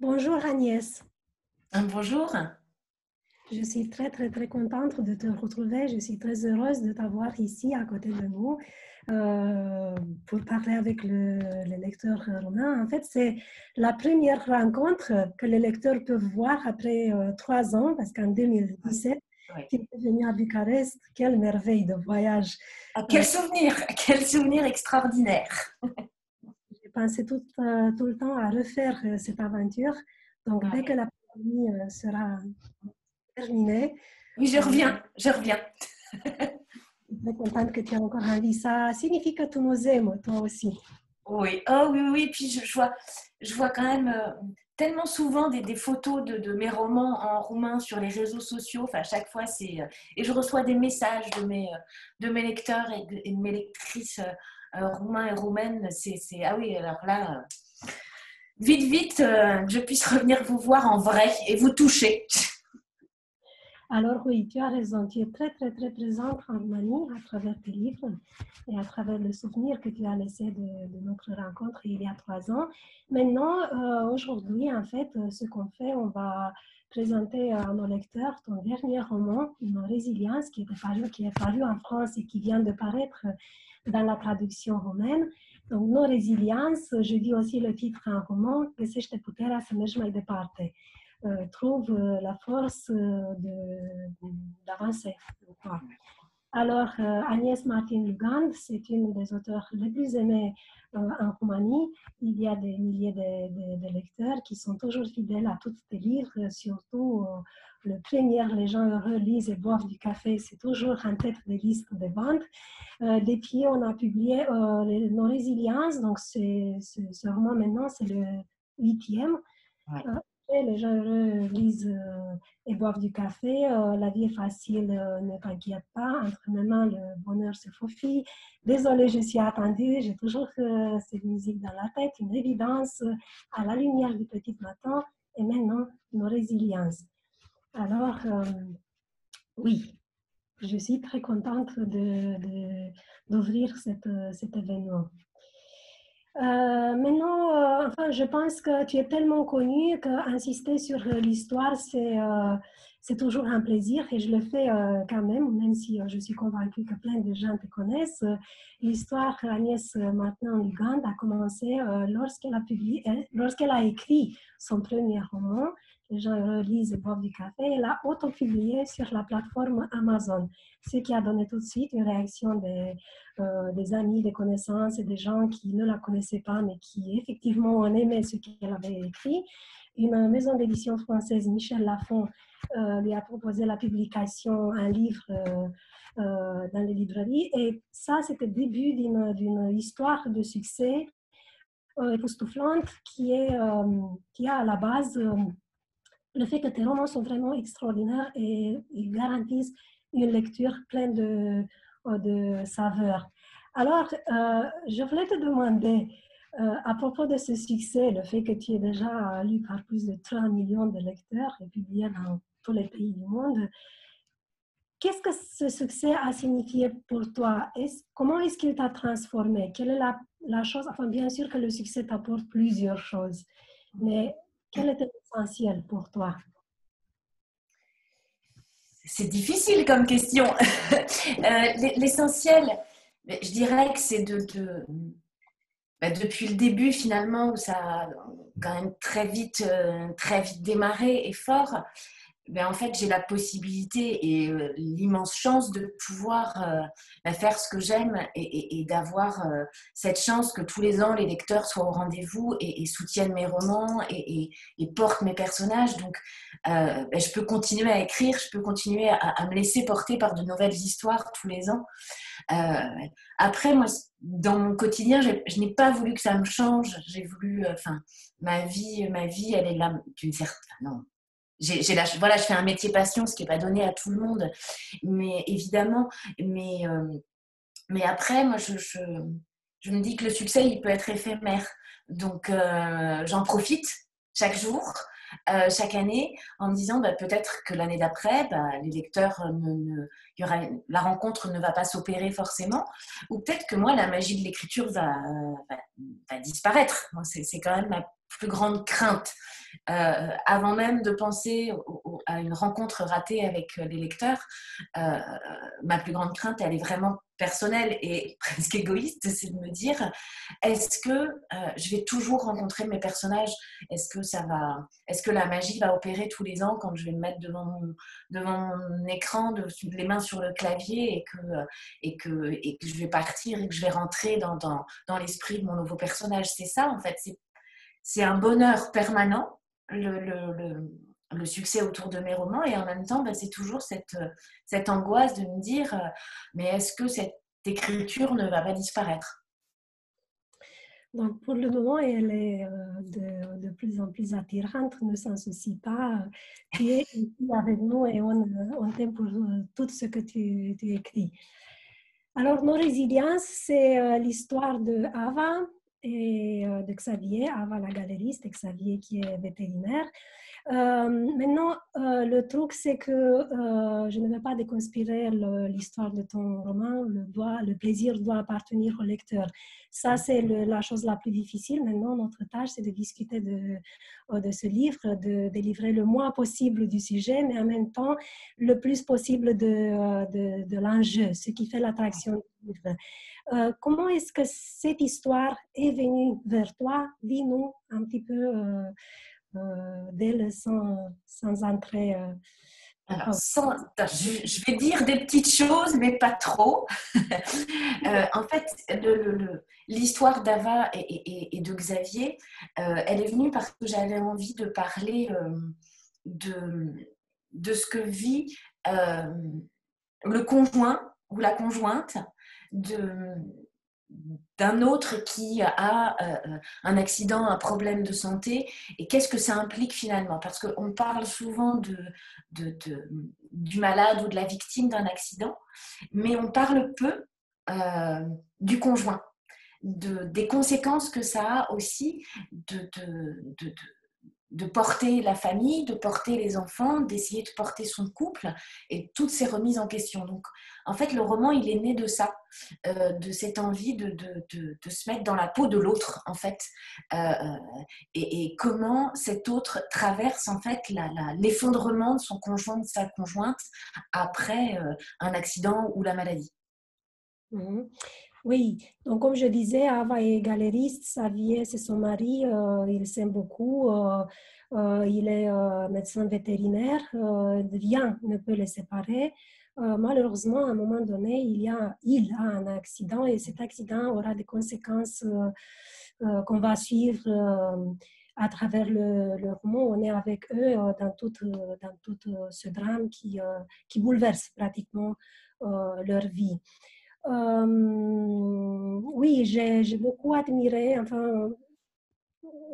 Bonjour Agnès, Bonjour. je suis très contente de te retrouver. Je suis très heureuse de t'avoir ici à côté de nous euh, pour parler avec le lecteur romain. En fait, c'est la première rencontre que les lecteurs peuvent voir après 3 ans, parce qu'en Oui, 2017, oui. tu es venu à Bucarest. Quelle merveille de voyage! Ah, Euh, quel souvenir extraordinaire. j'ai pensé tout le temps à refaire cette aventure. Donc, dès que Ouais. la pandémie sera terminée, Oui, euh, je reviens. très contente que tu aies encore envie. Ça signifie que tu nous aimes, toi aussi. Oui, oh oui, oui. Puis je vois quand même tellement souvent des photos de mes romans en roumain sur les réseaux sociaux. Enfin, à chaque fois, et je reçois des messages de mes lecteurs et de mes lectrices roumains et roumaines. Ah oui, alors là, vite, que je puisse revenir vous voir en vrai et vous toucher. Alors oui, tu as raison. Tu es très présente en Roumanie à travers tes livres et à travers le souvenir que tu as laissé de notre rencontre il y a 3 ans. Maintenant, aujourd'hui, en fait, ce qu'on fait, on va présenter à nos lecteurs ton dernier roman, Nos Résiliences, qui est paru en France et qui vient de paraître dans la traduction romaine. Donc, Nos Résiliences, je dis aussi le titre en roman, Găsește puterea să mergi mai departe. Trouve la force d'avancer. Alors, Agnès Martin-Lugand, c'est une des auteurs les plus aimées en Roumanie. Il y a des milliers de lecteurs qui sont toujours fidèles à tous tes livres, surtout le premier, Les gens heureux lisent et boivent du café, c'est toujours en tête des listes de ventes. Depuis, on a publié Nos Résiliences, donc ce roman maintenant, c'est le 8e. Ouais. Les gens heureux lisent et boivent du café. La vie est facile, ne t'inquiète pas. Entre mes mains, le bonheur se faufile. Désolée, je suis attendue. J'ai toujours cette musique dans la tête, une évidence à la lumière du petit matin. Et maintenant, nos résiliences. Alors, oui, je suis très contente d'ouvrir cet événement. Maintenant, enfin, je pense que tu es tellement connu qu'insister sur l'histoire, c'est toujours un plaisir et je le fais quand même si je suis convaincue que plein de gens te connaissent. L'histoire Agnès Martin-Lugand a commencé lorsqu'elle a écrit son premier roman. Les gens lisent et boivent du café. Elle a auto-publié sur la plateforme Amazon, ce qui a donné tout de suite une réaction des amis, des connaissances et des gens qui ne la connaissaient pas, mais qui effectivement ont aimé ce qu'elle avait écrit. Une maison d'édition française, Michel Lafon, lui a proposé la publication, un livre dans les librairies. Et ça, c'était le début d'une histoire de succès époustouflante qui a à la base le fait que tes romans sont vraiment extraordinaires et ils garantissent une lecture pleine de saveur. Alors, je voulais te demander, à propos de ce succès, le fait que tu es déjà lu par plus de 3 millions de lecteurs et publié dans tous les pays du monde, qu'est-ce que ce succès a signifié pour toi? Comment est-ce qu'il t'a transformé? Quelle est la chose? Enfin, bien sûr que le succès t'apporte plusieurs choses, mais quel était l'essentiel pour toi? C'est difficile comme question. L'essentiel, je dirais que c'est depuis le début finalement où ça a quand même très vite démarré et fort. En fait, j'ai la possibilité et l'immense chance de pouvoir faire ce que j'aime et d'avoir cette chance que tous les ans, les lecteurs soient au rendez-vous et soutiennent mes romans et portent mes personnages. Donc, je peux continuer à écrire, je peux continuer à me laisser porter par de nouvelles histoires tous les ans. Après, moi, dans mon quotidien, je n'ai pas voulu que ça me change. J'ai voulu, ma vie, elle est là d'une certaine... Non, voilà, je fais un métier passion, ce qui n'est pas donné à tout le monde, mais évidemment. Mais, euh, mais après, moi, je me dis que le succès, il peut être éphémère. Donc, j'en profite chaque jour. chaque année en me disant peut-être que l'année d'après, les lecteurs, la rencontre ne va pas s'opérer forcément, ou peut-être que moi, la magie de l'écriture va disparaître. C'est quand même ma plus grande crainte. Avant même de penser à une rencontre ratée avec les lecteurs, ma plus grande crainte, elle est vraiment personnelle et presque égoïste, c'est de me dire, est-ce que je vais toujours rencontrer mes personnages? Est-ce que la magie va opérer tous les ans quand je vais me mettre devant mon écran, les mains sur le clavier et que je vais partir et que je vais rentrer dans l'esprit de mon nouveau personnage? C'est ça, en fait. C'est un bonheur permanent, le succès autour de mes romans, et en même temps, c'est toujours cette angoisse de me dire, mais est-ce que cette écriture ne va pas disparaître? Donc, pour le moment, elle est de plus en plus attirante, ne s'en soucie pas. Tu es ici avec nous et on t'aime pour tout ce que tu écris. Alors, nos résiliences, c'est l'histoire de Ava et de Xavier, Ava la galériste et Xavier qui est vétérinaire. Maintenant, le truc, c'est que je ne vais pas déconspirer l'histoire de ton roman. Le plaisir doit appartenir au lecteur. Ça, c'est la chose la plus difficile. Maintenant, notre tâche, c'est de discuter de ce livre, de délivrer le moins possible du sujet, mais en même temps, le plus possible de l'enjeu, ce qui fait l'attraction du livre. Comment est-ce que cette histoire est venue vers toi? Dis-nous un petit peu d'elle sans entrer. Alors, je vais dire des petites choses, mais pas trop. En fait, l'histoire d'Ava et de Xavier, elle est venue parce que j'avais envie de parler de ce que vit le conjoint ou la conjointe d'un autre qui a un accident, un problème de santé, et qu'est-ce que ça implique finalement? Parce qu'on parle souvent du malade ou de la victime d'un accident, mais on parle peu du conjoint, des conséquences que ça a aussi de porter la famille, de porter les enfants, d'essayer de porter son couple et toutes ces remises en question. Donc, en fait, le roman, il est né de ça, de cette envie de se mettre dans la peau de l'autre, en fait, euh, et comment cet autre traverse, en fait, l'effondrement de son conjoint, de sa conjointe, après un accident ou la maladie. Mhm. Oui, donc comme je disais, Ava est galériste, Xavier, c'est son mari, il s'aime beaucoup, il est médecin vétérinaire, rien ne peut les séparer. Malheureusement, à un moment donné, il a un accident et cet accident aura des conséquences qu'on va suivre à travers le roman. On est avec eux dans tout ce drame qui bouleverse pratiquement leur vie. Oui, j'ai beaucoup admiré enfin,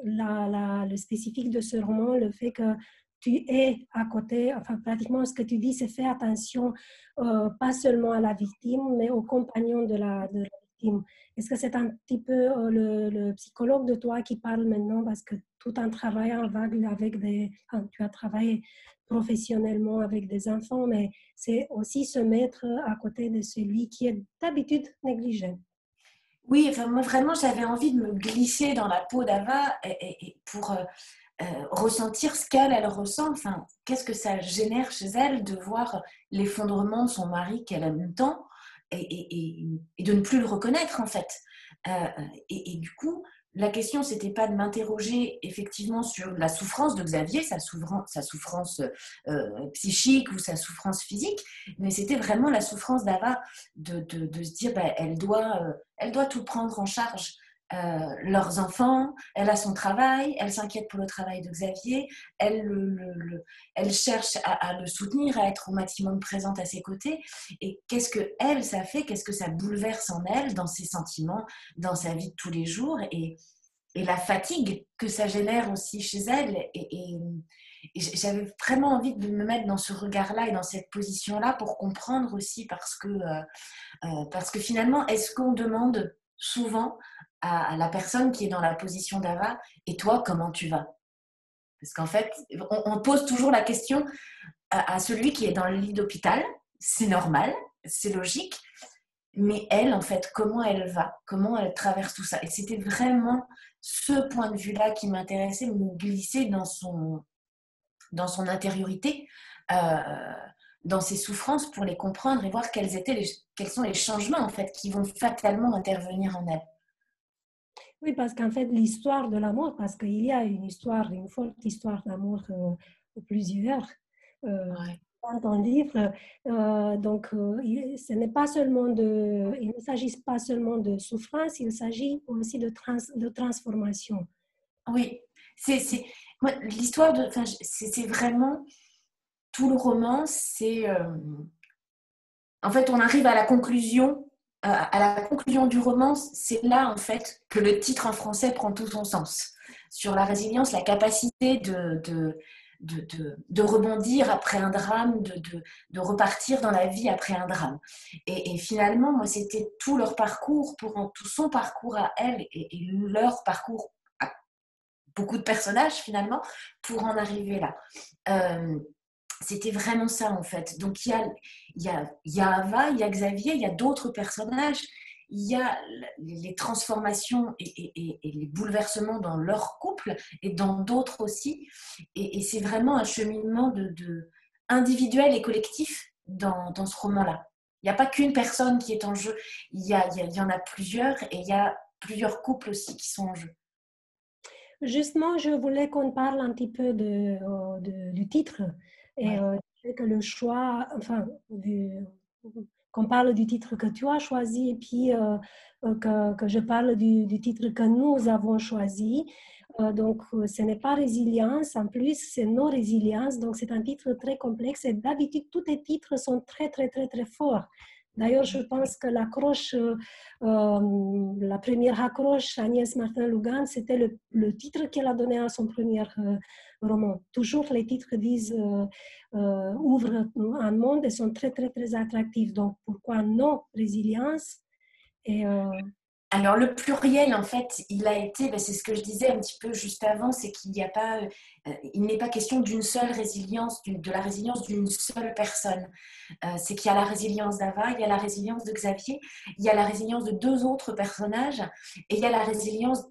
le spécifique de ce roman, le fait que tu es à côté, enfin pratiquement ce que tu dis, c'est faire attention pas seulement à la victime, mais aux compagnons de la victime. Est-ce que c'est un petit peu le psychologue de toi qui parle maintenant parce que tout en travaillant avec enfin, tu as travaillé professionnellement avec des enfants, mais c'est aussi se mettre à côté de celui qui est d'habitude négligé. Oui, enfin, moi vraiment, j'avais envie de me glisser dans la peau d'Ava et pour ressentir ce elle ressent. Enfin, qu'est-ce que ça génère chez elle de voir l'effondrement de son mari qu'elle aime tant et de ne plus le reconnaître, en fait. Et du coup, la question, c'était pas de m'interroger effectivement sur la souffrance de Xavier, sa souffrance psychique ou sa souffrance physique, mais c'était vraiment la souffrance d'Ava de se dire, elle doit tout prendre en charge. Leurs enfants, elle a son travail, elle s'inquiète pour le travail de Xavier, elle, elle cherche à le soutenir, à être au maximum présente à ses côtés. Et qu'est-ce que elle, ça fait? Qu'est-ce que ça bouleverse en elle, dans ses sentiments, dans sa vie de tous les jours et la fatigue que ça génère aussi chez elle. Et j'avais vraiment envie de me mettre dans ce regard-là et dans cette position-là pour comprendre aussi parce que finalement, est-ce qu'on demande souvent à la personne qui est dans la position d'Ava, et toi, comment tu vas? Parce qu'en fait, on pose toujours la question à celui qui est dans le lit d'hôpital. C'est normal, c'est logique. Mais elle, en fait, comment elle va? Comment elle traverse tout ça? Et c'était vraiment ce point de vue-là qui m'intéressait, me glisser dans son intériorité, dans ses souffrances pour les comprendre et voir quels sont les changements, en fait, qui vont fatalement intervenir en elle. Oui, parce qu'en fait, l'histoire de l'amour, parce qu'il y a une histoire, une forte histoire d'amour plusieurs Ouais. dans ton livre. Donc, ce n'est pas seulement il ne s'agit pas seulement de souffrance, il s'agit aussi de transformation. Oui, moi, l'histoire enfin, c'est vraiment tout le roman. En fait, on arrive à la conclusion du roman. C'est là, en fait, que le titre en français prend tout son sens. Sur la résilience, la capacité de rebondir après un drame, de repartir dans la vie après un drame. Et finalement, moi, c'était tout leur parcours, tout son parcours à elle et leur parcours à beaucoup de personnages, finalement, pour en arriver là. C'était vraiment ça, en fait. Donc, il y a Ava, il y a Xavier, il y a d'autres personnages, il y a les transformations et les bouleversements dans leur couple et dans d'autres aussi. Et c'est vraiment un cheminement individuel et collectif dans ce roman-là. Il n'y a pas qu'une personne qui est en jeu, il y en a plusieurs et il y a plusieurs couples aussi qui sont en jeu. Justement, je voulais qu'on parle un petit peu du titre et Ouais. que le choix, enfin, qu'on parle du titre que tu as choisi et puis que je parle du titre que nous avons choisi. Donc, ce n'est pas résilience, en plus, c'est non résilience. Donc, c'est un titre très complexe et d'habitude, tous les titres sont très, très, très, très forts. D'ailleurs, je pense que l'accroche, la première accroche, Agnès Martin-Lugan, c'était le titre qu'elle a donné à son premier roman. Toujours, les titres disent ouvrent un monde et sont très, très, très attractifs. Donc, pourquoi non résilience? Et, Alors, le pluriel, en fait, il a été, c'est ce que je disais un petit peu juste avant, c'est qu'il n'y a pas, il n'est pas question d'une seule résilience, de la résilience d'une seule personne. C'est qu'il y a la résilience d'Ava, il y a la résilience de Xavier, il y a la résilience de deux autres personnages et il y a la résilience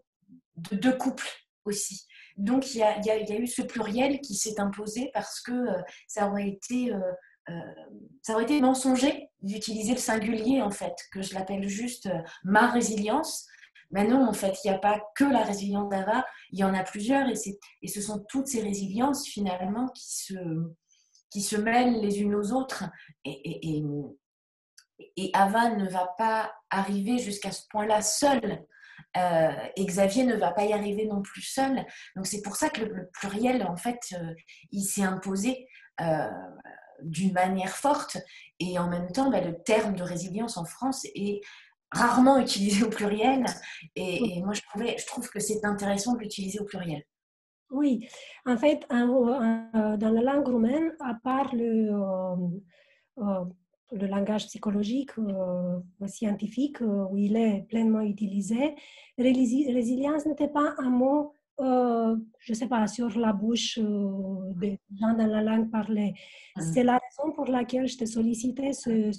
de deux couples aussi. Donc, il y a eu ce pluriel qui s'est imposé parce que ça aurait été mensonger d'utiliser le singulier, en fait, que je l'appelle juste ma résilience. Mais non, en fait, il n'y a pas que la résilience d'Ava, il y en a plusieurs et ce sont toutes ces résiliences, finalement, qui se mêlent les unes aux autres. Et Ava ne va pas arriver jusqu'à ce point-là seule. Et Xavier ne va pas y arriver non plus seul. Donc c'est pour ça que le pluriel, en fait, il s'est imposé d'une manière forte. Et en même temps, le terme de résilience en France est rarement utilisé au pluriel. Et moi, je trouve que c'est intéressant de l'utiliser au pluriel. oui, en fait, dans la langue roumaine, à part euh, le langage psychologique scientifique où il est pleinement utilisé, résilience n'était pas un mot, je ne sais pas, sur la bouche des gens dans la langue parlée. C'est la raison pour laquelle je t'ai sollicité ce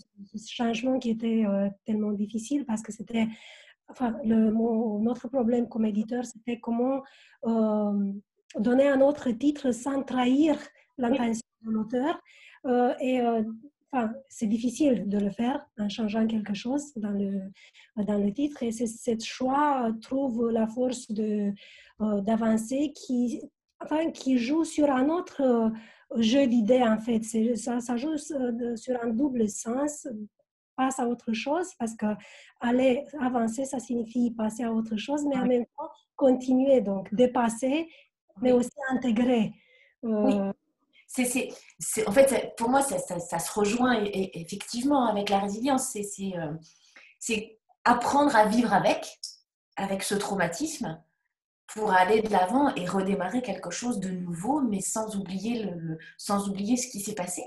changement qui était tellement difficile parce que c'était, enfin, notre problème comme éditeur, c'était comment donner un autre titre sans trahir Oui, l'intention de l'auteur. Enfin, c'est difficile de le faire en changeant quelque chose dans le titre. Et ce choix trouve la force d'avancer qui joue sur un autre jeu d'idées, en fait. Ça joue sur un double sens, passe à autre chose, parce que aller avancer, ça signifie passer à autre chose, mais en oui, même temps, continuer, donc dépasser, mais oui. aussi intégrer. Oui. Euh, En fait, pour moi, ça se rejoint effectivement avec la résilience. C'est apprendre à vivre avec ce traumatisme pour aller de l'avant et redémarrer quelque chose de nouveau, mais sans oublier, sans oublier ce qui s'est passé.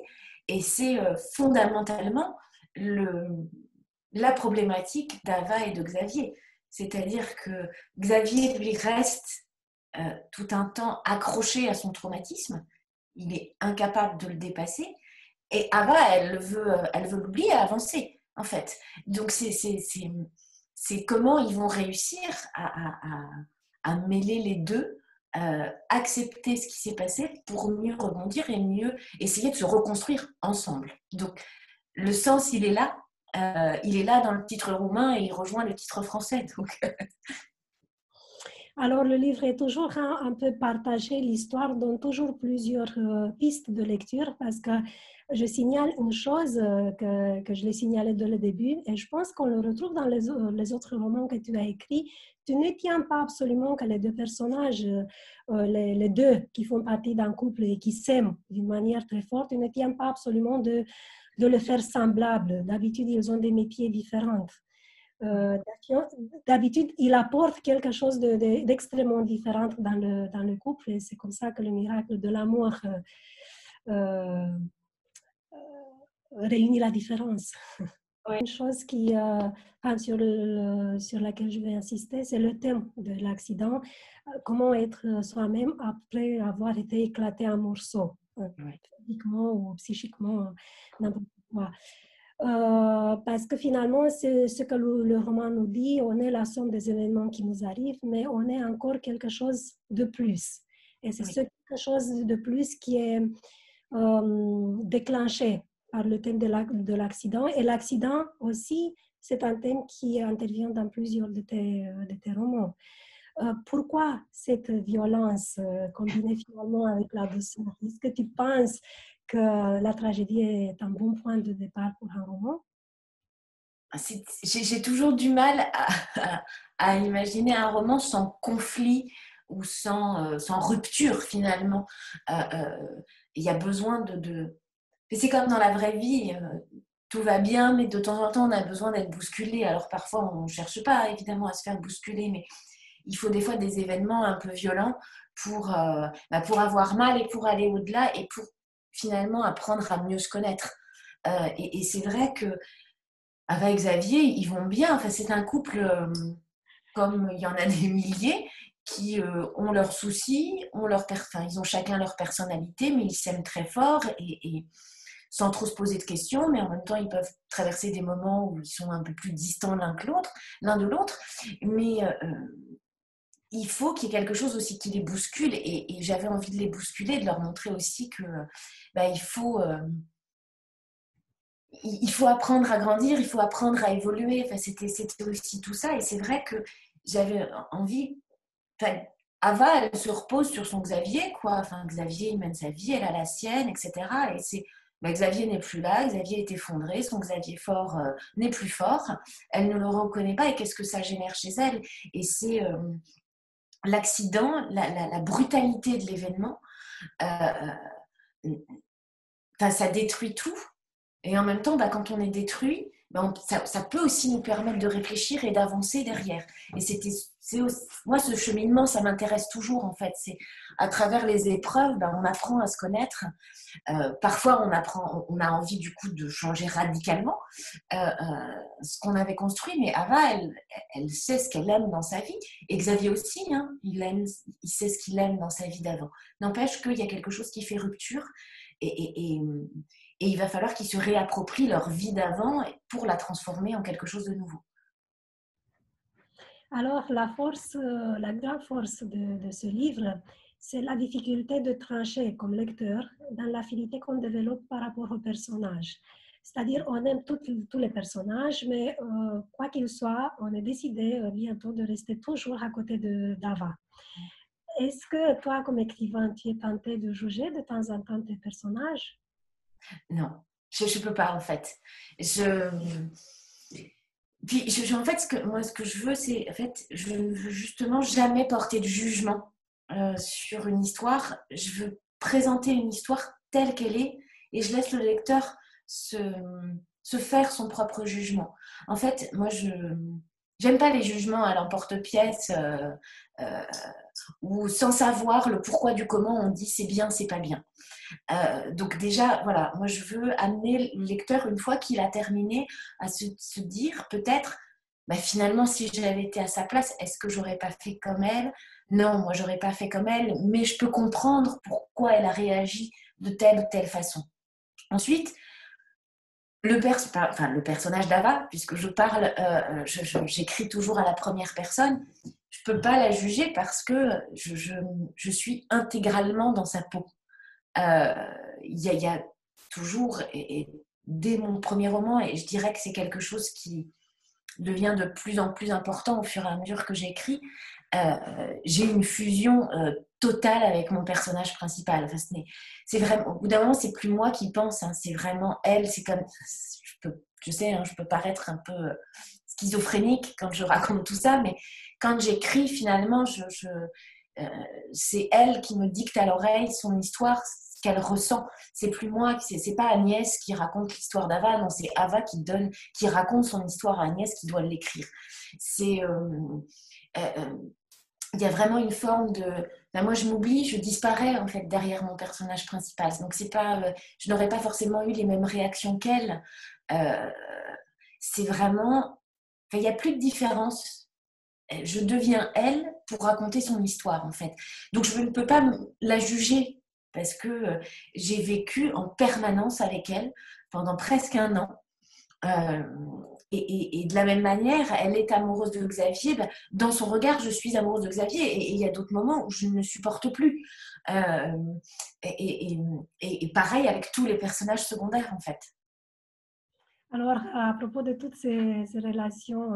Et c'est fondamentalement la problématique d'Ava et de Xavier. C'est-à-dire que Xavier, lui, reste tout un temps accroché à son traumatisme. Il est incapable de le dépasser. Et Ava, elle veut l'oublier et avancer, en fait. Donc, c'est comment ils vont réussir à mêler les deux, accepter ce qui s'est passé pour mieux rebondir et mieux essayer de se reconstruire ensemble. Donc, le sens, il est là. Il est là dans le titre roumain et il rejoint le titre français. Donc. Alors, le livre est toujours un peu partagé, l'histoire donne toujours plusieurs pistes de lecture parce que je signale une chose que je l'ai signalé dès le début et je pense qu'on le retrouve dans les autres romans que tu as écrits. Tu ne tiens pas absolument que les deux personnages, les deux qui font partie d'un couple et qui s'aiment d'une manière très forte, tu ne tiens pas absolument de le faire semblable. D'habitude, ils ont des métiers différents. Euh, D'habitude, il apporte quelque chose d'extrêmement différent dans le couple et c'est comme ça que le miracle de l'amour euh, réunit la différence. Oui. Une chose sur laquelle je vais insister, c'est le thème de l'accident. Comment être soi-même après avoir été éclaté en morceaux, physiquement ou psychiquement, n'importe quoi. Parce que finalement, c'est ce que le roman nous dit, on est la somme des événements qui nous arrivent, mais on est encore quelque chose de plus. Et c'est ce quelque chose de plus qui est déclenché par le thème de l'accident. Et l'accident aussi, c'est un thème qui intervient dans plusieurs de tes romans. Pourquoi cette violence combinée finalement avec la douceur? Est-ce que tu penses que la tragédie est un bon point de départ pour un roman? J'ai toujours du mal à imaginer un roman sans conflit ou sans rupture finalement. Il y a besoin de... C'est comme dans la vraie vie, tout va bien, mais de temps en temps on a besoin d'être bousculé. Alors parfois on ne cherche pas évidemment à se faire bousculer, mais il faut des fois des événements un peu violents pour avoir mal et pour aller au-delà et pour finalement apprendre à mieux se connaître. Et c'est vrai que avec Xavier, ils vont bien. Enfin, c'est un couple comme il y en a des milliers qui ont leurs soucis, ils ont chacun leur personnalité, mais ils s'aiment très fort et sans trop se poser de questions, mais en même temps, ils peuvent traverser des moments où ils sont un peu plus distants l'un de l'autre. Mais il faut qu'il y ait quelque chose aussi qui les bouscule et j'avais envie de les bousculer, de leur montrer aussi que il faut apprendre à grandir, il faut apprendre à évoluer. Enfin, c'était aussi tout ça. Et c'est vrai que j'avais envie. Enfin, Ava, elle se repose sur son Xavier, quoi. Enfin, Xavier, il mène sa vie, elle a la sienne, etc. Et Xavier n'est plus là, Xavier est effondré, son Xavier fort n'est plus fort. Elle ne le reconnaît pas et qu'est-ce que ça génère chez elle? Et c'est l'accident, la brutalité de l'événement. Ça détruit tout. Et en même temps, quand on est détruit, ça peut aussi nous permettre de réfléchir et d'avancer derrière. Et moi, ce cheminement, ça m'intéresse toujours, en fait. C'est à travers les épreuves, on apprend à se connaître. Parfois, on a envie, du coup, de changer radicalement ce qu'on avait construit. Mais Ava, elle sait ce qu'elle aime dans sa vie. Et Xavier aussi, hein, il sait ce qu'il aime dans sa vie d'avant. N'empêche qu'il y a quelque chose qui fait rupture. Et il va falloir qu'ils se réapproprient leur vie d'avant pour la transformer en quelque chose de nouveau. Alors, la grande force de ce livre, c'est la difficulté de trancher comme lecteur dans l'affinité qu'on développe par rapport aux personnages. C'est-à-dire, on aime tous les personnages, mais quoi qu'il soit, on est décidé bientôt de rester toujours à côté d'Ava. Est-ce que toi, comme écrivain, tu es tenté de juger de temps en temps tes personnages? Non, je ne peux pas en fait. En fait, ce que je veux, c'est, en fait, je ne veux justement jamais porter de jugement sur une histoire. Je veux présenter une histoire telle qu'elle est et je laisse le lecteur se faire son propre jugement. En fait, moi, j'aime pas les jugements à l'emporte-pièce ou sans savoir le pourquoi du comment on dit c'est bien, c'est pas bien. Donc déjà, voilà, moi je veux amener le lecteur, une fois qu'il a terminé, à se dire peut-être, finalement, si j'avais été à sa place, est-ce que j'aurais pas fait comme elle? non, moi, j'aurais pas fait comme elle, mais je peux comprendre pourquoi elle a réagi de telle ou telle façon. Ensuite, le personnage d'Ava, puisque je parle, j'écris toujours à la première personne, je peux pas la juger parce que je suis intégralement dans sa peau. Euh, y a toujours, et dès mon premier roman, et je dirais que c'est quelque chose qui devient de plus en plus important au fur et à mesure que j'écris, j'ai une fusion totale avec mon personnage principal. Enfin, c'est vraiment, au bout d'un moment, c'est plus moi qui pense, hein, c'est vraiment elle. C'est comme, je sais, hein, je peux paraître un peu schizophrénique quand je raconte tout ça, mais quand j'écris, finalement, c'est elle qui me dicte à l'oreille son histoire, ce qu'elle ressent. C'est plus moi, c'est pas Agnès qui raconte l'histoire d'Ava, non, c'est Ava qui raconte son histoire à Agnès qui doit l'écrire. C'est il y a vraiment une forme de ben moi je m'oublie, je disparais en fait derrière mon personnage principal. Donc c'est pas je n'aurais pas forcément eu les mêmes réactions qu'elle. Euh, c'est vraiment il n'y a plus de différence. Je deviens elle pour raconter son histoire en fait. Donc je ne peux pas la juger parce que j'ai vécu en permanence avec elle pendant presque un an. Euh, et de la même manière, elle est amoureuse de Xavier. Ben, dans son regard, je suis amoureuse de Xavier. Et il y a d'autres moments où je ne le supporte plus. Euh, et pareil avec tous les personnages secondaires, en fait. Alors, à propos de toutes ces relations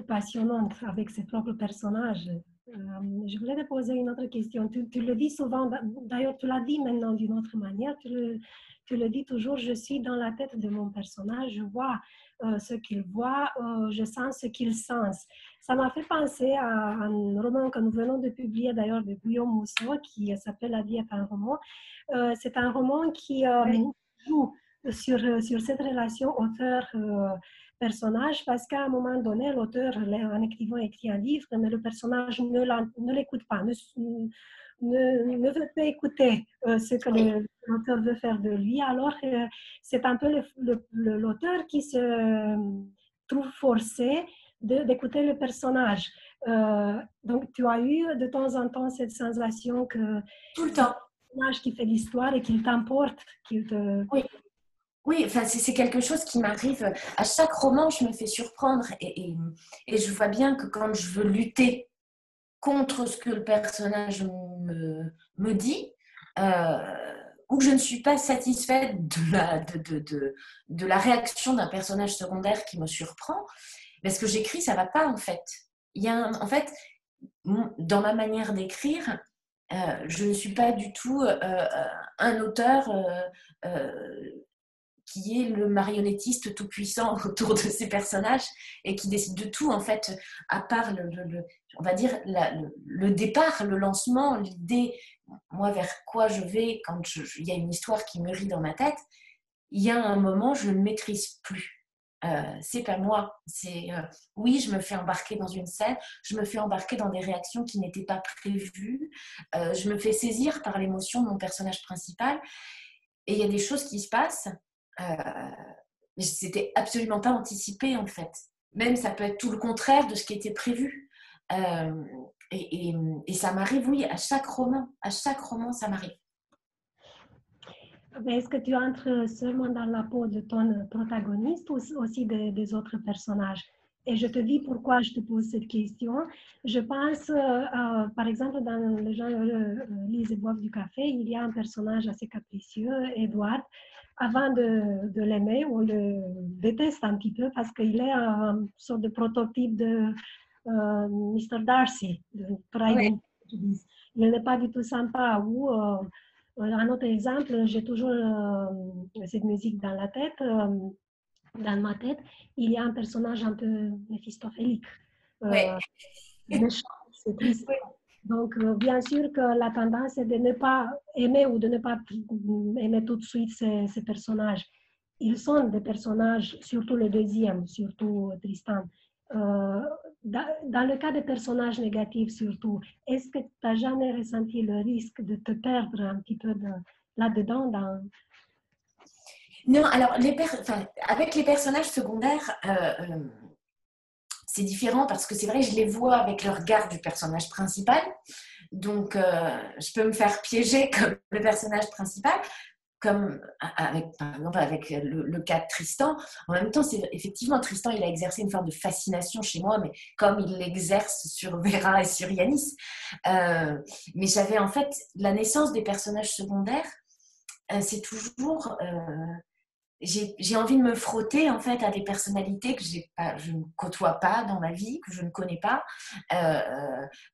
passionnantes avec ses propres personnages, je voulais te poser une autre question. Tu le dis souvent, d'ailleurs tu l'as dit maintenant d'une autre manière, tu le dis toujours, je suis dans la tête de mon personnage, je vois ce qu'il voit, je sens ce qu'il sent. Ça m'a fait penser à un roman que nous venons de publier d'ailleurs de Guillaume Musso qui s'appelle La vie est un roman. C'est un roman qui joue sur cette relation auteur-personnage parce qu'à un moment donné, l'auteur, en écrivant, écrit un livre, mais le personnage ne l'écoute pas, ne veut pas écouter ce que l'auteur veut faire de lui. Alors, c'est un peu l'auteur qui se trouve forcé d'écouter le personnage. Donc, tu as eu de temps en temps cette sensation que Tout le c'est temps. le personnage qui fait l'histoire et qu'il t'emporte, qu'il te... Oui. Oui, enfin, c'est quelque chose qui m'arrive. À chaque roman, je me fais surprendre. Et je vois bien que quand je veux lutter contre ce que le personnage me dit, ou que je ne suis pas satisfaite de la réaction d'un personnage secondaire qui me surprend, mais ce que j'écris, ça ne va pas en fait. En fait, dans ma manière d'écrire, je ne suis pas du tout un auteur qui est le marionnettiste tout-puissant autour de ces personnages et qui décide de tout, en fait, à part, on va dire, le départ, le lancement, l'idée, moi, vers quoi je vais quand il y a une histoire qui mûrit dans ma tête, il y a un moment, je ne maîtrise plus. C'est pas moi. Oui, je me fais embarquer dans une scène, je me fais embarquer dans des réactions qui n'étaient pas prévues, je me fais saisir par l'émotion de mon personnage principal, et il y a des choses qui se passent. Mais c'était absolument pas anticipé en fait. Même ça peut être tout le contraire de ce qui était prévu. Euh, et ça m'arrive, oui, à chaque roman ça m'arrive. Est-ce que tu entres seulement dans la peau de ton protagoniste ou aussi des autres personnages? Et je te dis pourquoi je te pose cette question. Je pense, par exemple, dans les gens lisent et boivent du café, il y a un personnage assez capricieux, Edward. Avant de l'aimer, on le déteste un petit peu parce qu'il est une sorte de prototype de Mr. Darcy, de Pride Ouais. and Prejudice. Il n'est pas du tout sympa. Ou, un autre exemple, j'ai toujours cette musique dans la tête, dans ma tête. Il y a un personnage un peu méphistophélique, Ouais. méchant, c'est triste. Donc, bien sûr que la tendance est de ne pas aimer ou de ne pas aimer tout de suite ces personnages. Ils sont des personnages, surtout le deuxième, surtout Tristan. Euh, dans le cas des personnages négatifs surtout, est-ce que tu n'as jamais ressenti le risque de te perdre un petit peu là-dedans Non, alors avec les personnages secondaires, c'est différent parce que c'est vrai, je les vois avec le regard du personnage principal. Donc, je peux me faire piéger comme le personnage principal, comme avec, par exemple, avec le cas de Tristan. En même temps, c'est effectivement, Tristan, il a exercé une forme de fascination chez moi, mais comme il l'exerce sur Vera et sur Yanis. Mais j'avais en fait la naissance des personnages secondaires, c'est toujours j'ai envie de me frotter en fait à des personnalités que je ne côtoie pas dans ma vie, que je ne connais pas,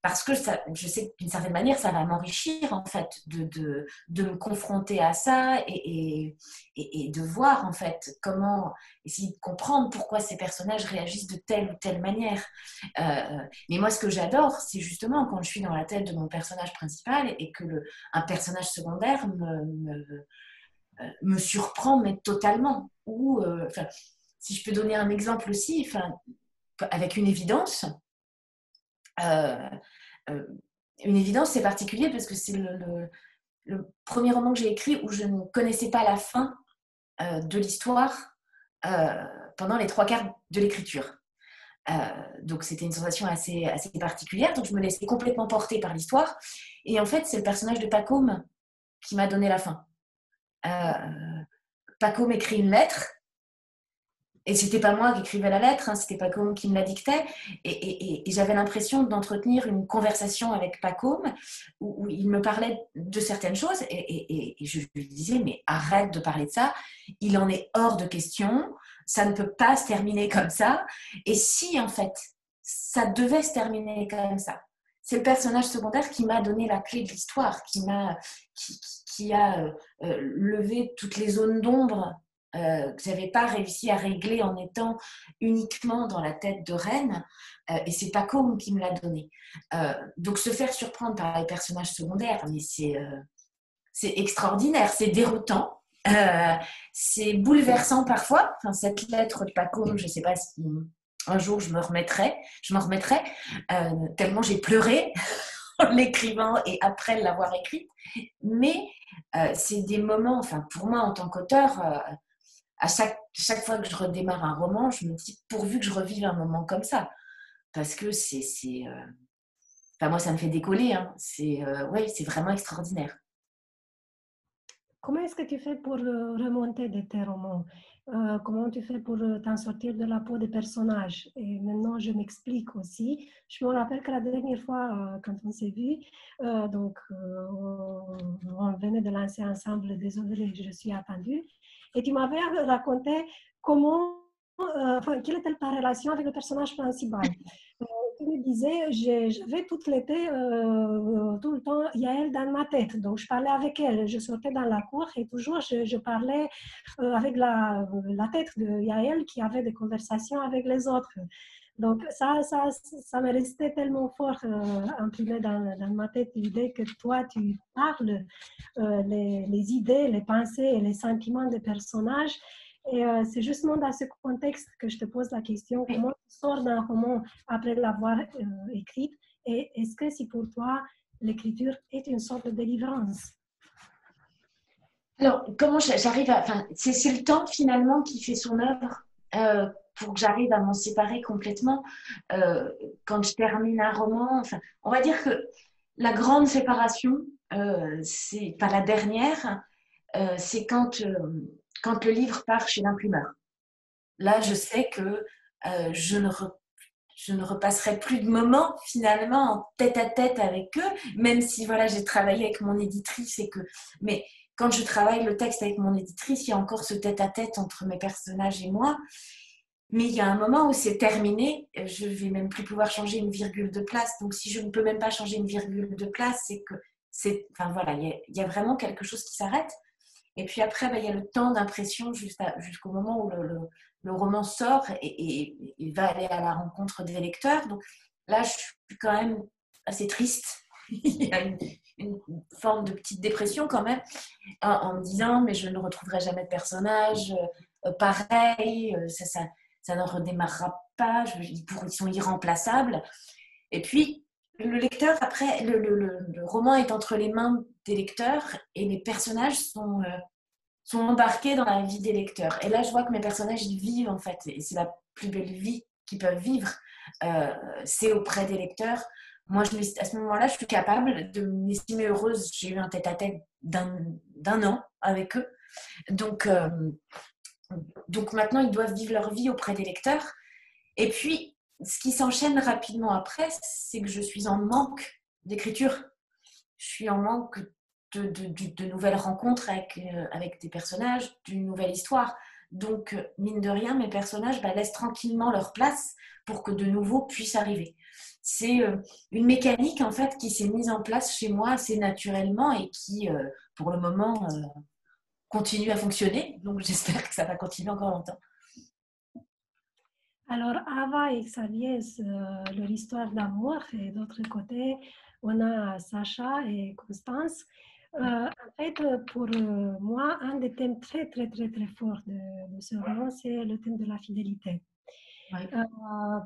parce que ça, je sais que d'une certaine manière ça va m'enrichir en fait de me confronter à ça et de voir en fait comment essayer de comprendre pourquoi ces personnages réagissent de telle ou telle manière. Mais moi ce que j'adore c'est justement quand je suis dans la tête de mon personnage principal et que un personnage secondaire me surprend mais totalement. Ou, si je peux donner un exemple aussi, avec une évidence, euh, euh, c'est particulier parce que c'est le premier roman que j'ai écrit où je ne connaissais pas la fin de l'histoire pendant les 3/4 de l'écriture. Donc c'était une sensation assez particulière, donc je me laissais complètement porter par l'histoire. Et en fait, c'est le personnage de Pacôme qui m'a donné la fin. Paco m'écrit une lettre, et c'était pas moi qui écrivais la lettre, hein, c'était Pacôme qui me la dictait, et j'avais l'impression d'entretenir une conversation avec Pacôme où il me parlait de certaines choses, et je lui disais mais arrête de parler de ça, il en est hors de question, ça ne peut pas se terminer comme ça, et si en fait ça devait se terminer comme ça, c'est le personnage secondaire qui m'a donné la clé de l'histoire, qui a levé toutes les zones d'ombre que je n'avais pas réussi à régler en étant uniquement dans la tête de Reine. Et c'est Pacôme qui me l'a donné. Donc se faire surprendre par les personnages secondaires, mais c'est extraordinaire, c'est déroutant. C'est bouleversant parfois. Enfin, cette lettre de Pacôme, je ne sais pas si un jour je m'en remettrai, tellement j'ai pleuré en l'écrivant et après l'avoir écrite. Mais c'est des moments, enfin pour moi en tant qu'auteur, à chaque fois que je redémarre un roman, je me dis pourvu que je revive un moment comme ça. Parce que enfin, moi, ça me fait décoller. Hein. Ouais, c'est vraiment extraordinaire. Comment est-ce que tu fais pour remonter de tes romans? Comment tu fais pour t'en sortir de la peau des personnages? Et maintenant, je m'explique aussi. Je me rappelle que la dernière fois, quand on s'est vu, on venait de lancer ensemble Désolée, je suis attendue. Et tu m'avais raconté comment, quelle était ta relation avec le personnage principal. Tu me disais, j'avais tout l'été, tout le temps, Yael dans ma tête. Donc, je parlais avec elle. Je sortais dans la cour et toujours, je parlais avec la tête de Yael qui avait des conversations avec les autres. Donc, ça me restait tellement fort imprimé dans ma tête, l'idée que toi, tu parles les idées, les pensées et les sentiments des personnages. Et c'est justement dans ce contexte que je te pose la question, comment tu sors d'un roman après l'avoir écrite et est-ce que si pour toi l'écriture est une sorte de délivrance? Alors, comment j'arrive à... Enfin, c'est le temps finalement qui fait son œuvre pour que j'arrive à m'en séparer complètement. Quand je termine un roman, enfin, on va dire que la grande séparation, c'est pas la dernière, c'est quand le livre part chez l'imprimeur. Là, je sais que je ne repasserai plus de moments finalement en tête-à-tête avec eux, même si voilà, j'ai travaillé avec mon éditrice mais quand je travaille le texte avec mon éditrice, il y a encore ce tête-à-tête entre mes personnages et moi. Mais il y a un moment où c'est terminé, je vais même plus pouvoir changer une virgule de place. Donc si je ne peux même pas changer une virgule de place, enfin voilà, il y a vraiment quelque chose qui s'arrête. Et puis après, il y a le temps d'impression jusqu'au moment où le roman sort et va aller à la rencontre des lecteurs. Donc là, je suis quand même assez triste. Il y a une forme de petite dépression quand même, en me disant, mais je ne retrouverai jamais de personnage pareil, ça ne redémarrera pas, ils sont irremplaçables. Et puis, le lecteur, après, le roman est entre les mains des lecteurs et les personnages sont embarqués dans la vie des lecteurs. Et là, je vois que mes personnages, ils vivent en fait. Et c'est la plus belle vie qui peuvent vivre, c'est auprès des lecteurs. Moi, à ce moment-là, je suis capable de m'estimer heureuse. J'ai eu un tête-à-tête d'un an avec eux. Donc maintenant, ils doivent vivre leur vie auprès des lecteurs. Et puis, ce qui s'enchaîne rapidement après, c'est que je suis en manque d'écriture. Je suis en manque de nouvelles rencontres avec des personnages, d'une nouvelle histoire. Donc, mine de rien, mes personnages laissent tranquillement leur place pour que de nouveau puisse arriver. C'est une mécanique en fait qui s'est mise en place chez moi assez naturellement et qui, pour le moment, continue à fonctionner. Donc, j'espère que ça va continuer encore longtemps. Alors, Ava et Xavier, leur histoire d'amour, et d'autre côté, on a Sacha et Constance. En fait, pour moi, un des thèmes très, très, très, très forts de ce roman, c'est le thème de la fidélité. Oui.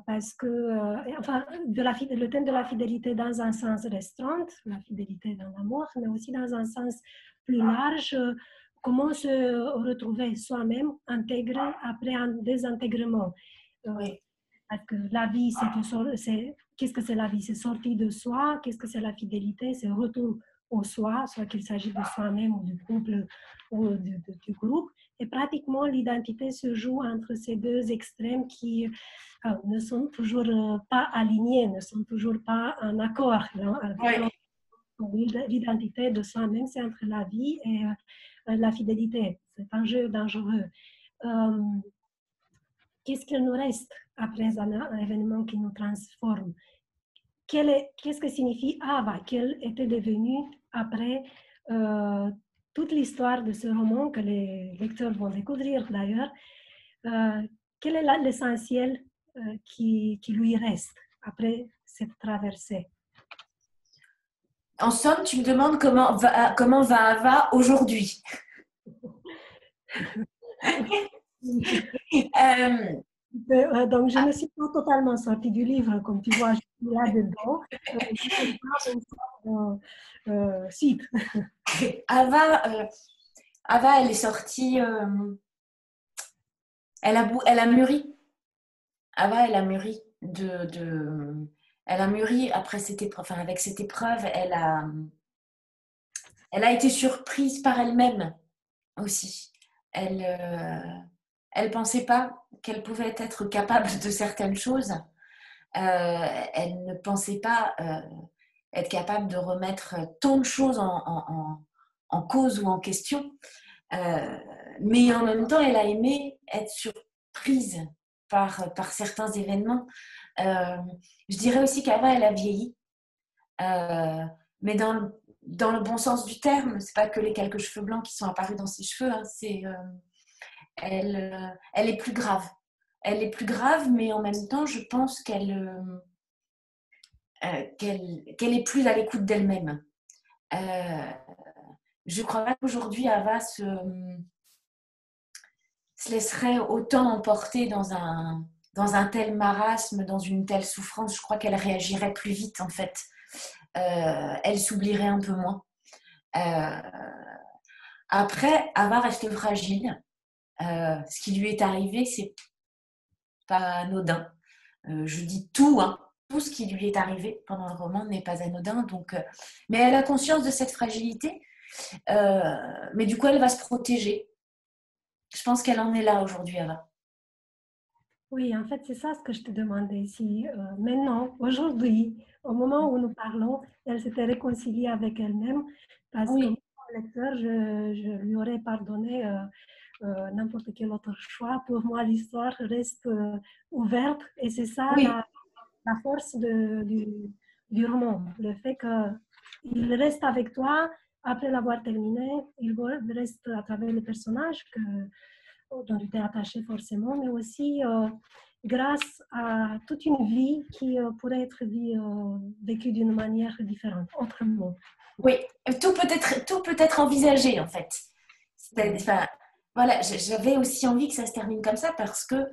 Parce que, enfin, le thème de la fidélité dans un sens restreint, la fidélité dans l'amour, mais aussi dans un sens plus large, comment se retrouver soi-même intégré après un désintègrement. Oui. Parce que la vie, qu'est-ce que c'est la vie? C'est sortir de soi. Qu'est-ce que c'est la fidélité? C'est retour au soi, soit qu'il s'agisse de soi-même ou du couple ou du groupe. Et pratiquement, l'identité se joue entre ces deux extrêmes qui ne sont toujours pas alignés, ne sont toujours pas en accord. Oui. L'identité de soi-même, c'est entre la vie et la fidélité. C'est un jeu dangereux. Qu'est-ce qu'il nous reste après un événement qui nous transforme? Qu'est-ce que signifie Ava? Quelle était devenue après toute l'histoire de ce roman que les lecteurs vont découvrir d'ailleurs? Quel est l'essentiel qui lui reste après cette traversée? En somme, tu me demandes comment va Ava aujourd'hui. Donc, je ne suis pas totalement sortie du livre, comme tu vois, je suis là-dedans. Site. Ava, elle est sortie, elle a mûri. Ava, elle a mûri elle a mûri après cette épreuve, enfin, avec cette épreuve, elle a été surprise par elle-même aussi. Elle pensait pas qu'elle pouvait être capable de certaines choses. Elle ne pensait pas être capable de remettre tant de choses en cause ou en question. Mais en même temps, elle a aimé être surprise par certains événements. Je dirais aussi qu'Ava, elle a vieilli. Mais dans le bon sens du terme, c'est pas que les quelques cheveux blancs qui sont apparus dans ses cheveux, hein, elle est plus grave. Elle est plus grave, mais en même temps, je pense qu'elle est plus à l'écoute d'elle-même. Je ne crois pas qu'aujourd'hui, Ava se laisserait autant emporter dans un tel marasme, dans une telle souffrance. Je crois qu'elle réagirait plus vite, en fait. Elle s'oublierait un peu moins. Après, Ava reste fragile. Ce qui lui est arrivé, c'est pas anodin. Je dis tout, hein. Tout ce qui lui est arrivé pendant le roman n'est pas anodin. Donc, mais elle a conscience de cette fragilité. Mais du coup, elle va se protéger. Je pense qu'elle en est là aujourd'hui, Ava. Oui, en fait, c'est ça ce que je te demandais ici. Maintenant, aujourd'hui, au moment où nous parlons, elle s'était réconciliée avec elle-même parce que, Oui. comme lecteur, je lui aurais pardonné n'importe quel autre choix. Pour moi, l'histoire reste ouverte et c'est ça Oui. la force du roman. Le fait qu'il reste avec toi après l'avoir terminé, il reste à travers les personnages dont tu t'es attaché forcément, mais aussi grâce à toute une vie qui pourrait être vécue d'une manière différente, autrement. Oui, tout peut être envisagé en fait. Enfin, voilà, j'avais aussi envie que ça se termine comme ça parce que,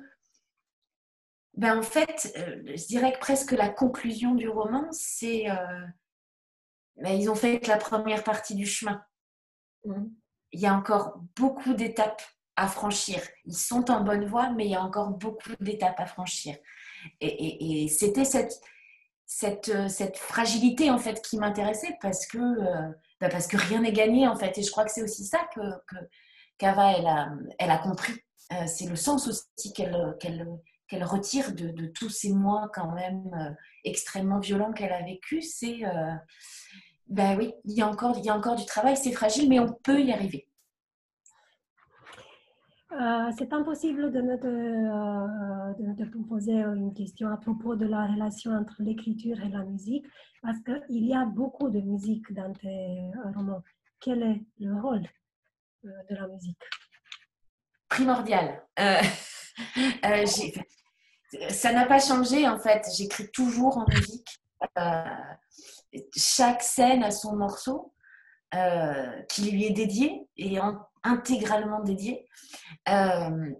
en fait, je dirais que presque la conclusion du roman, c'est ils ont fait que la première partie du chemin. Il y a encore beaucoup d'étapes à franchir. Ils sont en bonne voie, mais il y a encore beaucoup d'étapes à franchir. Et c'était cette fragilité en fait qui m'intéressait parce que rien n'est gagné en fait. Et je crois que c'est aussi ça que qu'Ava elle a compris. C'est le sens aussi qu'elle retire de tous ces mois quand même extrêmement violents qu'elle a vécu. C'est ben oui, il y a encore du travail, c'est fragile, mais on peut y arriver. C'est impossible de te poser une question à propos de la relation entre l'écriture et la musique, parce qu'il y a beaucoup de musique dans tes romans. Quel est le rôle de la musique? Primordial. Ça n'a pas changé en fait. J'écris toujours en musique. Euh, Chaque scène a son morceau qui lui est dédié et intégralement dédié. Euh,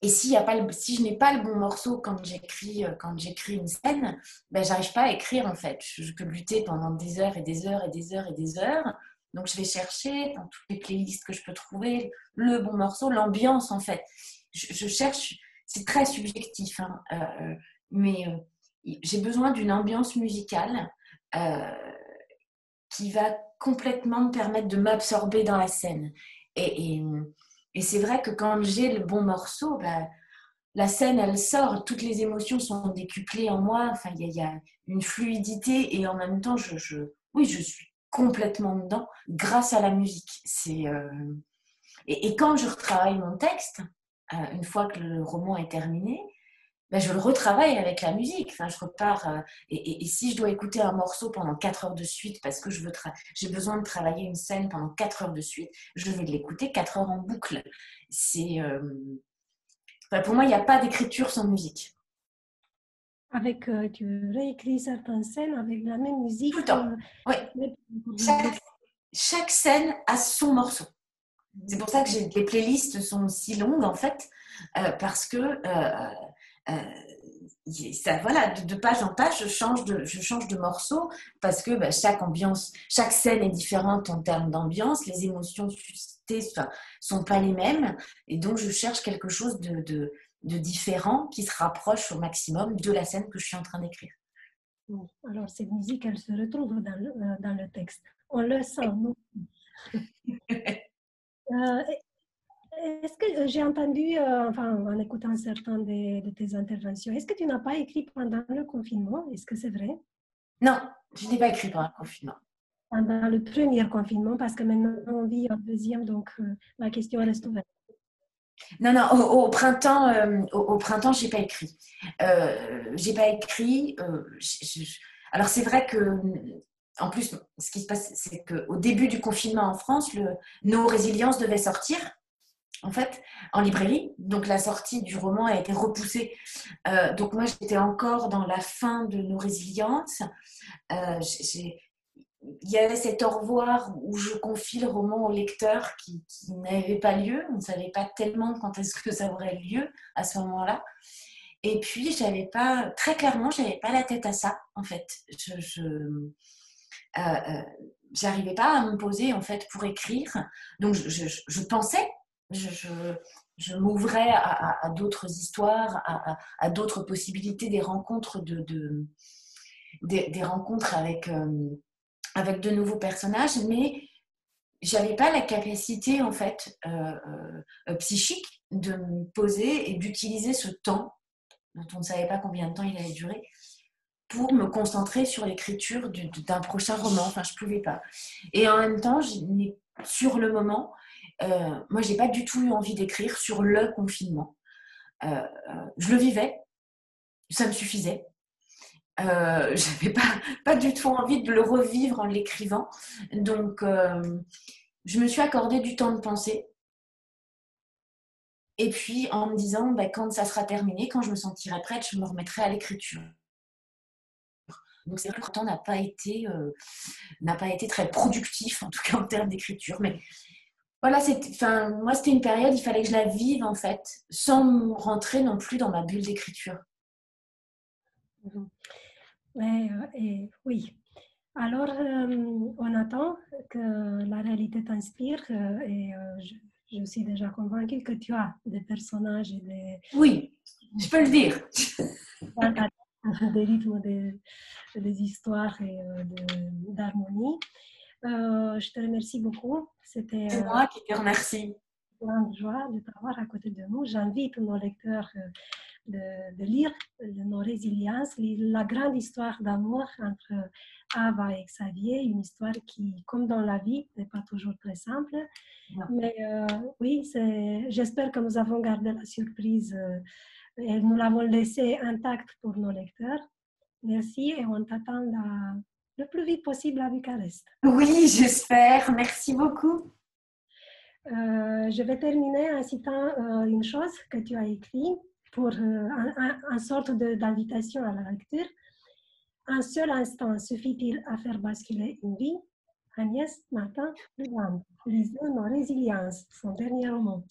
et si je n'ai pas le bon morceau quand j'écris une scène, ben, j'arrive pas à écrire en fait. Je peux lutter pendant des heures et des heures et des heures et des heures. Donc je vais chercher dans toutes les playlists que je peux trouver le bon morceau, l'ambiance en fait. Je cherche, c'est très subjectif, hein, mais j'ai besoin d'une ambiance musicale euh, qui va complètement me permettre de m'absorber dans la scène. Et, et, et c'est vrai que quand j'ai le bon morceau, bah, la scène, elle sort, toutes les émotions sont décuplées en moi, enfin, il y a une fluidité et en même temps, oui, je suis complètement dedans grâce à la musique. Et quand je retravaille mon texte, une fois que le roman est terminé, ben, je le retravaille avec la musique. Enfin, je repars. Et si je dois écouter un morceau pendant 4 heures de suite parce que j'ai besoin de travailler une scène pendant 4 heures de suite, je vais l'écouter 4 heures en boucle. Enfin, pour moi, il n'y a pas d'écriture sans musique. Tu réécris certaines scènes avec la même Tout le musique. temps. Oui. Chaque scène a son morceau. C'est pour ça que les playlists sont aussi longues, en fait, parce que ça, voilà, de page en page, je change de morceau parce que bah, chaque scène est différente en termes d'ambiance, les émotions suscitées sont pas les mêmes, et donc je cherche quelque chose de différent qui se rapproche au maximum de la scène que je suis en train d'écrire. Alors, cette musique, elle se retrouve dans le texte. On le sent, nous. Euh, Est-ce que j'ai entendu, enfin, en écoutant certaines de tes interventions, est-ce que tu n'as pas écrit pendant le confinement? Est-ce que c'est vrai? Non, je n'ai pas écrit pendant le confinement. Pendant le premier confinement, parce que maintenant on vit un deuxième, donc la question reste ouverte. Non, non, au printemps, j'ai pas écrit. J'ai pas écrit. Alors c'est vrai que, en plus, ce qui se passe, c'est qu'au début du confinement en France, Nos Résiliences devait sortir, en fait, en librairie. Donc la sortie du roman a été repoussée. Donc moi, j'étais encore dans la fin de Nos Résiliences. Il y avait cet au revoir où je confie le roman au lecteur qui n'avait pas lieu. On ne savait pas tellement quand est-ce que ça aurait lieu à ce moment-là. Et puis, très clairement, j'avais pas la tête à ça, en fait. J'arrivais pas à me poser, en fait, pour écrire. Donc, je pensais, je, je, je m'ouvrais à d'autres histoires, à d'autres possibilités, des rencontres, des rencontres avec de nouveaux personnages, mais j'avais pas la capacité en fait psychique de me poser et d'utiliser ce temps dont on ne savait pas combien de temps il allait durer pour me concentrer sur l'écriture d'un prochain roman. Enfin, je pouvais pas. Et en même temps, sur le moment, moi, j'ai pas du tout eu envie d'écrire sur le confinement. Je le vivais, ça me suffisait. J'avais pas du tout envie de le revivre en l'écrivant. Donc, je me suis accordé du temps de penser. Et puis, en me disant, bah, quand ça sera terminé, quand je me sentirai prête, je me remettrai à l'écriture. Donc, c'est vrai que le temps n'a pas été très productif, en tout cas en termes d'écriture. Mais voilà, moi, c'était une période, il fallait que je la vive, en fait, sans rentrer non plus dans ma bulle d'écriture. Oui. Alors, on attend que la réalité t'inspire et je suis déjà convaincue que tu as des personnages et des... Oui, je peux le dire. Voilà, des rythmes, des histoires et d'harmonie. Je te remercie beaucoup. C'était C'est moi qui te remercie. plein de joie de t'avoir à côté de nous. J'invite nos lecteurs de lire nos résiliences, la grande histoire d'amour entre Ava et Xavier, une histoire qui, comme dans la vie, n'est pas toujours très simple. Non. Mais oui, j'espère que nous avons gardé la surprise et nous l'avons laissée intacte pour nos lecteurs. Merci et on t'attend le plus vite possible à Bucarest. Oui, j'espère. Merci beaucoup. Je vais terminer en citant une chose que tu as écrite pour une sorte d'invitation à la lecture. Un seul instant suffit-il à faire basculer une vie? Agnès Martin-Lugand, lisez nos résiliences, son dernier roman.